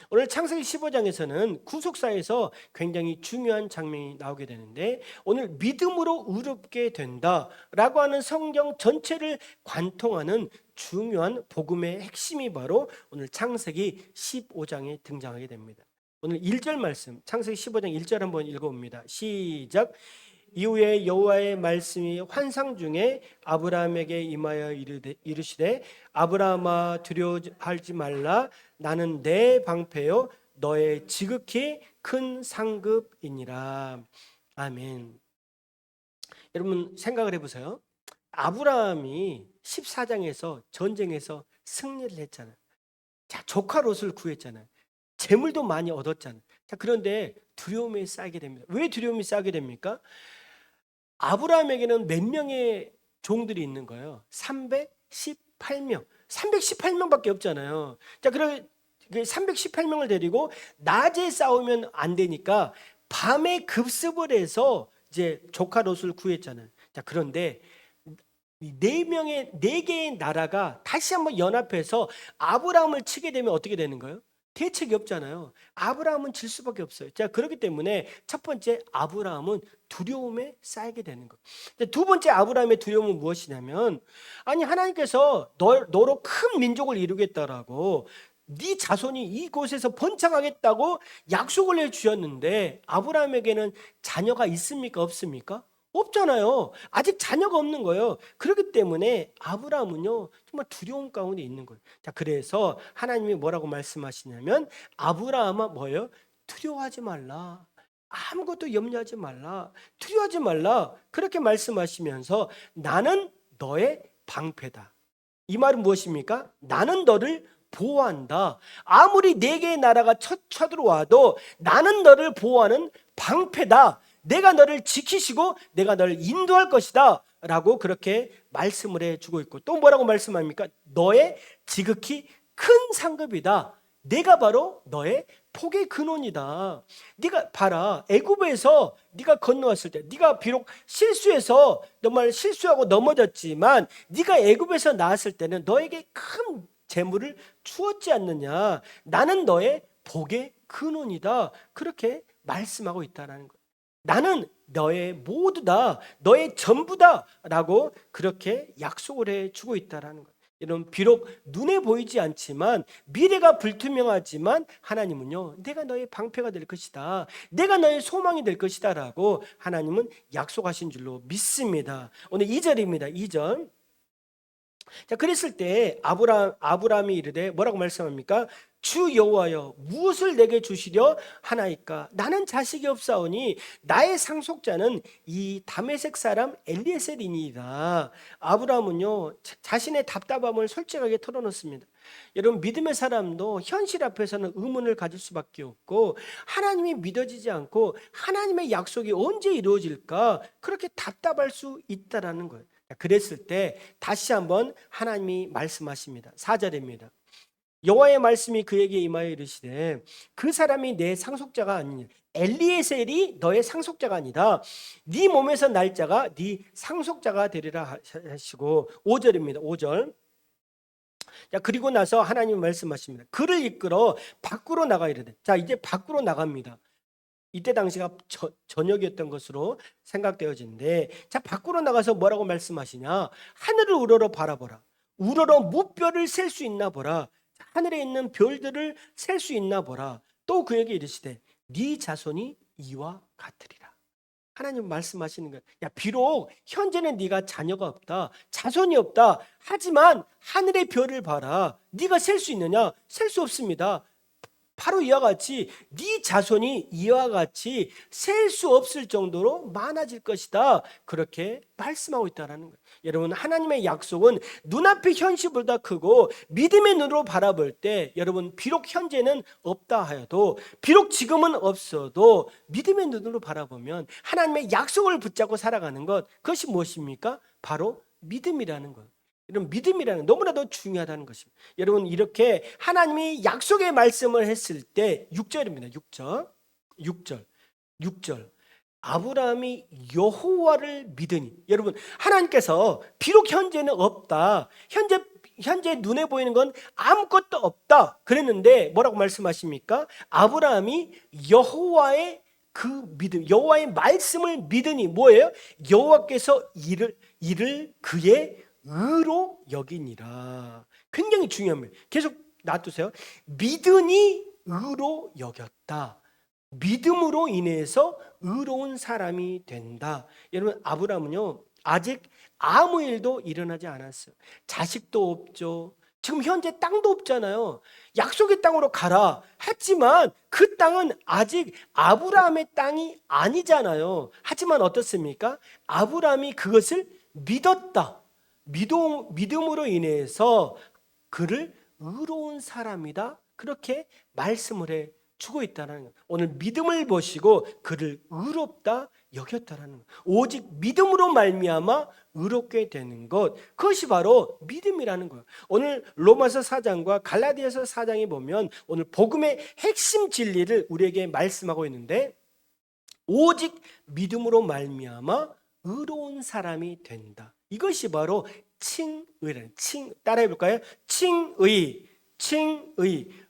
오늘 창세기 15장에서는 구속사에서 굉장히 중요한 장면이 나오게 되는데 오늘 믿음으로 의롭게 된다라고 하는 성경 전체를 관통하는 중요한 복음의 핵심이 바로 오늘 창세기 15장에 등장하게 됩니다. 오늘 1절 말씀 창세기 15장 1절 한번 읽어봅니다. 시작. 이후에 여호와의 말씀이 환상 중에 아브라함에게 임하여 이르시되 아브라함아 두려워하지 말라 나는 내 방패요 너의 지극히 큰 상급이니라. 아멘. 여러분 생각을 해보세요. 아브라함이 14장에서 전쟁에서 승리를 했잖아요. 자, 조카 롯을 구했잖아요. 재물도 많이 얻었잖아요. 자, 그런데 두려움이 쌓이게 됩니다. 왜 두려움이 쌓이게 됩니까? 아브라함에게는 몇 명의 종들이 있는 거예요? 318명. 318명밖에 없잖아요. 자, 그럼 318명을 데리고 낮에 싸우면 안 되니까 밤에 급습을 해서 이제 조카 롯을 구했잖아요. 자, 그런데 네 개의 나라가 다시 한번 연합해서 아브라함을 치게 되면 어떻게 되는 거예요? 대책이 없잖아요. 아브라함은 질 수밖에 없어요. 자, 그렇기 때문에 첫 번째 아브라함은 두려움에 쌓이게 되는 것. 두 번째 아브라함의 두려움은 무엇이냐면 아니 하나님께서 너로 큰 민족을 이루겠다라고 네 자손이 이곳에서 번창하겠다고 약속을 해주셨는데 아브라함에게는 자녀가 있습니까? 없습니까? 없잖아요. 아직 자녀가 없는 거예요. 그렇기 때문에 아브라함은요 정말 두려움 가운데 있는 거예요. 자, 그래서 하나님이 뭐라고 말씀하시냐면 아브라함아 뭐예요? 두려워하지 말라. 아무것도 염려하지 말라. 두려워하지 말라. 그렇게 말씀하시면서 나는 너의 방패다. 이 말은 무엇입니까? 나는 너를 보호한다. 아무리 네 개의 나라가 쳐들어와도 나는 너를 보호하는 방패다. 내가 너를 지키시고 내가 너를 인도할 것이다 라고 그렇게 말씀을 해주고 있고 또 뭐라고 말씀합니까? 너의 지극히 큰 상급이다. 내가 바로 너의 복의 근원이다. 네가 봐라. 애굽에서 네가 건너왔을 때 네가 비록 실수해서 정말 실수하고 넘어졌지만 네가 애굽에서 나왔을 때는 너에게 큰 재물을 주었지 않느냐. 나는 너의 복의 근원이다. 그렇게 말씀하고 있다는 거예요. 나는 너의 모두다, 너의 전부다 라고 그렇게 약속을 해주고 있다는 거예요. 여러분 비록 눈에 보이지 않지만 미래가 불투명하지만 하나님은요 내가 너의 방패가 될 것이다, 내가 너의 소망이 될 것이다 라고 하나님은 약속하신 줄로 믿습니다. 오늘 2절입니다. 2절 자, 그랬을 때 아브라함이 이르되 뭐라고 말씀합니까? 주 여호와여 무엇을 내게 주시려 하나이까? 나는 자식이 없사오니 나의 상속자는 이 다메섹 사람 엘리에셀이니이다. 아브라함은요 자신의 답답함을 솔직하게 털어놓습니다. 여러분, 믿음의 사람도 현실 앞에서는 의문을 가질 수밖에 없고, 하나님이 믿어지지 않고 하나님의 약속이 언제 이루어질까 그렇게 답답할 수 있다라는 거예요. 그랬을 때 다시 한번 하나님이 말씀하십니다. 4절입니다. 여호와의 말씀이 그에게 임하여 이르시되 그 사람이 내 상속자가 아니냐, 엘리에셀이 너의 상속자가 아니다. 네 몸에서 날 자가 네 상속자가 되리라 하시고, 5절입니다. 5절. 자, 그리고 나서 하나님이 말씀하십니다. 그를 이끌어 밖으로 나가 이르되. 자, 이제 밖으로 나갑니다. 이때 당시가 저녁이었던 것으로 생각되어지는데, 자, 밖으로 나가서 뭐라고 말씀하시냐? 하늘을 우러러 바라보라. 우러러 무별을 셀 수 있나 보라. 하늘에 있는 별들을 셀 수 있나 보라. 또 그에게 이르시되 네 자손이 이와 같으리라. 하나님 말씀하시는 거예요. 야, 비록 현재는 네가 자녀가 없다, 자손이 없다. 하지만 하늘의 별을 봐라. 네가 셀 수 있느냐? 셀 수 없습니다. 바로 이와 같이 네 자손이 이와 같이 셀 수 없을 정도로 많아질 것이다. 그렇게 말씀하고 있다는 거예요. 여러분, 하나님의 약속은 눈앞의 현실보다 크고, 믿음의 눈으로 바라볼 때 여러분, 비록 현재는 없다 하여도, 비록 지금은 없어도 믿음의 눈으로 바라보면 하나님의 약속을 붙잡고 살아가는 것, 그것이 무엇입니까? 바로 믿음이라는 것. 이런 믿음이라는 너무나도 중요하다는 것입니다. 여러분, 이렇게 하나님이 약속의 말씀을 했을 때 6절입니다. 6절. 아브라함이 여호와를 믿으니. 여러분, 하나님께서 비록 현재는 없다, 현재 눈에 보이는 건 아무것도 없다 그랬는데 뭐라고 말씀하십니까? 아브라함이 여호와의 그 믿음, 여호와의 말씀을 믿으니 뭐예요? 여호와께서 이를 그의 의로 여기니라. 굉장히 중요합니다. 계속 놔두세요. 믿으니 의로 여겼다. 믿음으로 인해서 의로운 사람이 된다. 여러분, 아브라함은요 아직 아무 일도 일어나지 않았어요. 자식도 없죠. 지금 현재 땅도 없잖아요. 약속의 땅으로 가라 했지만 그 땅은 아직 아브라함의 땅이 아니잖아요. 하지만 어떻습니까? 아브라함이 그것을 믿었다. 믿음으로 인해서 그를 의로운 사람이다, 그렇게 말씀을 해 주고 있다는 거예요. 오늘 믿음을 보시고 그를 의롭다 여겼다는 거예요. 오직 믿음으로 말미암아 의롭게 되는 것, 그것이 바로 믿음이라는 거예요. 오늘 로마서 4장과 갈라디아서 4장에 보면 오늘 복음의 핵심 진리를 우리에게 말씀하고 있는데, 오직 믿음으로 말미암아 의로운 사람이 된다. 이것이 바로 칭의라는, 따라해 볼까요? 칭의,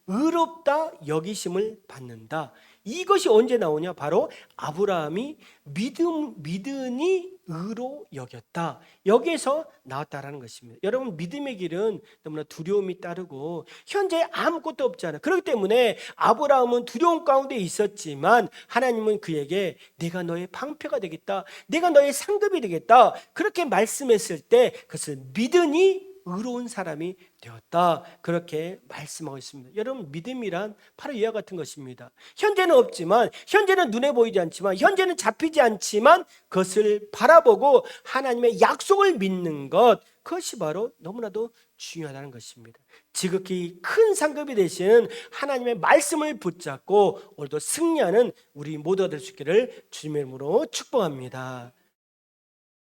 의롭다 여기심을 받는다. 이것이 언제 나오냐? 바로 아브라함이 믿으니 의로 여겼다, 여기에서 나왔다라는 것입니다. 여러분, 믿음의 길은 너무나 두려움이 따르고 현재 아무것도 없잖아요. 그렇기 때문에 아브라함은 두려움 가운데 있었지만 하나님은 그에게 내가 너의 방패가 되겠다, 내가 너의 상급이 되겠다, 그렇게 말씀했을 때 그것을 믿으니 의로운 사람이 되었다, 그렇게 말씀하고 있습니다. 여러분, 믿음이란 바로 이와 같은 것입니다. 현재는 없지만, 현재는 눈에 보이지 않지만, 현재는 잡히지 않지만 그것을 바라보고 하나님의 약속을 믿는 것, 그것이 바로 너무나도 중요하다는 것입니다. 지극히 큰 상급이 되시는 하나님의 말씀을 붙잡고 오늘도 승리하는 우리 모두가 될 수 있기를 주님의 이름으로 축복합니다.